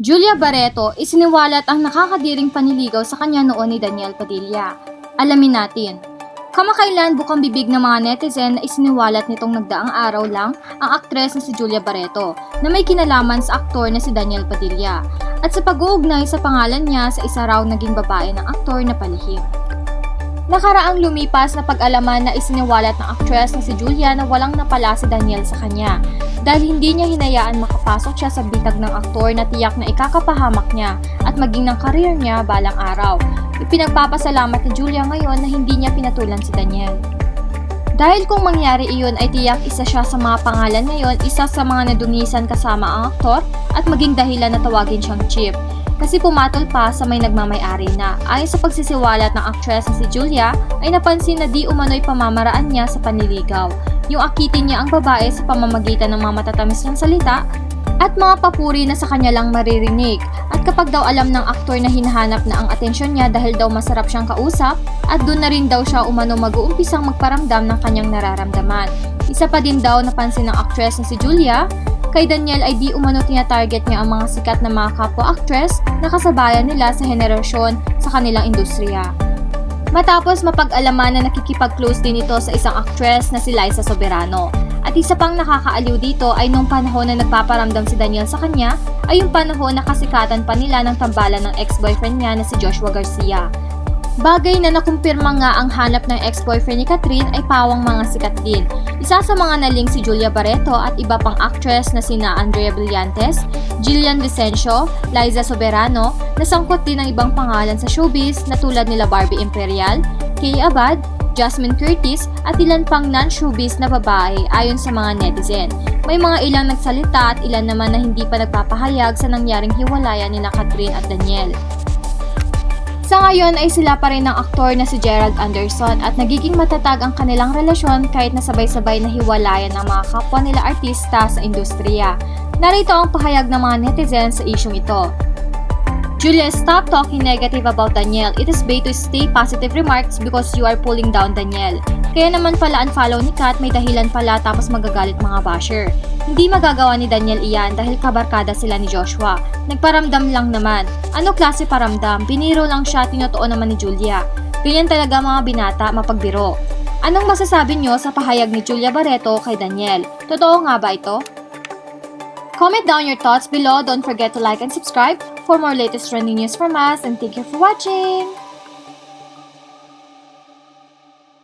Julia Barreto isiniwalat ang nakakadiring panliligaw sa kanya noon ni Daniel Padilla. Alamin natin. Kamakailan bukang bibig ng mga netizen na isiniwalat nitong nagdaang araw lang ang aktres na si Julia Barreto na may kinalaman sa aktor na si Daniel Padilla at sa pag-uugnay sa pangalan niya sa isa raw naging babae ng aktor na palihim. Nakaraang lumipas na pag-alaman na isiniwalat ng aktres na si Julia na walang napala si Daniel sa kanya dahil hindi niya hinayaan makapasok siya sa bitag ng aktor na tiyak na ikakapahamak niya at maging ng karir niya balang araw. Ipinagpapasalamat ni Julia ngayon na hindi niya pinatulan si Daniel. Dahil kung mangyari iyon ay tiyak isa siya sa mga pangalan ngayon, isa sa mga nadungisan kasama ang aktor at maging dahilan na tawagin siyang Chip. Kasi pumatol pa sa may nagmamay-ari na. Ayon sa pagsisiwalat ng aktres na si Julia, ay napansin na di umano'y pamamaraan niya sa panliligaw. Yung akitin niya ang babae sa pamamagitan ng mga matatamis niyang salita at mga papuri na sa kanya lang maririnig. At kapag daw alam ng aktor na hinahanap na ang atensyon niya dahil daw masarap siyang kausap, at doon na rin daw siya umano mag-uumpisang magparamdam ng kanyang nararamdaman. Isa pa din daw napansin ng aktres na si Julia, kay Daniel ay di umano tina-target niya ang mga sikat na mga kapwa-actress na kasabayan nila sa henerasyon sa kanilang industriya. Matapos mapag-alaman na nakikipag-close din ito sa isang actress na si Liza Soberano. At isa pang nakakaaliw dito ay nung panahon na nagpaparamdam si Daniel sa kanya ay yung panahon na kasikatan pa nila ng tambalan ng ex-boyfriend niya na si Joshua Garcia. Bagay na nakumpirma nga ang hanap ng ex-boyfriend ni Catherine ay pawang mga sikat din. Isa sa mga naling si Julia Barreto at iba pang actress na sina Andrea Brillantes, Jillian Vicencio, Liza Soberano, nasangkot din ang ibang pangalan sa showbiz na tulad nila Barbie Imperial, Kay Abad, Jasmine Curtis at ilan pang non-showbiz na babae ayon sa mga netizen. May mga ilang nagsalita at ilan naman na hindi pa nagpapahayag sa nangyaring hiwalayan nila Catherine at Daniel. Sa ngayon ay sila pa rin ng aktor na si Gerald Anderson at nagiging matatag ang kanilang relasyon kahit na sabay-sabay na hiwalayan ang mga kapwa nila artista sa industriya. Narito ang pahayag ng mga netizens sa isyong ito. Julia, stop talking negative about Daniel. It is bait to stay positive remarks because you are pulling down Daniel. Kaya naman pala unfollow ni Kat, may dahilan pala tapos magagalit mga basher. Hindi magagawa ni Daniel iyan dahil kabarkada sila ni Joshua. Nagparamdam lang naman. Ano klase paramdam? Biniro lang siya, tinotoo naman ni Julia. Ganyan talaga mga binata, mapagbiro. Anong masasabi nyo sa pahayag ni Julia Barreto kay Daniel? Totoo nga ba ito? Comment down your thoughts below. Don't forget to like and subscribe for more latest trending news from us, and thank you for watching!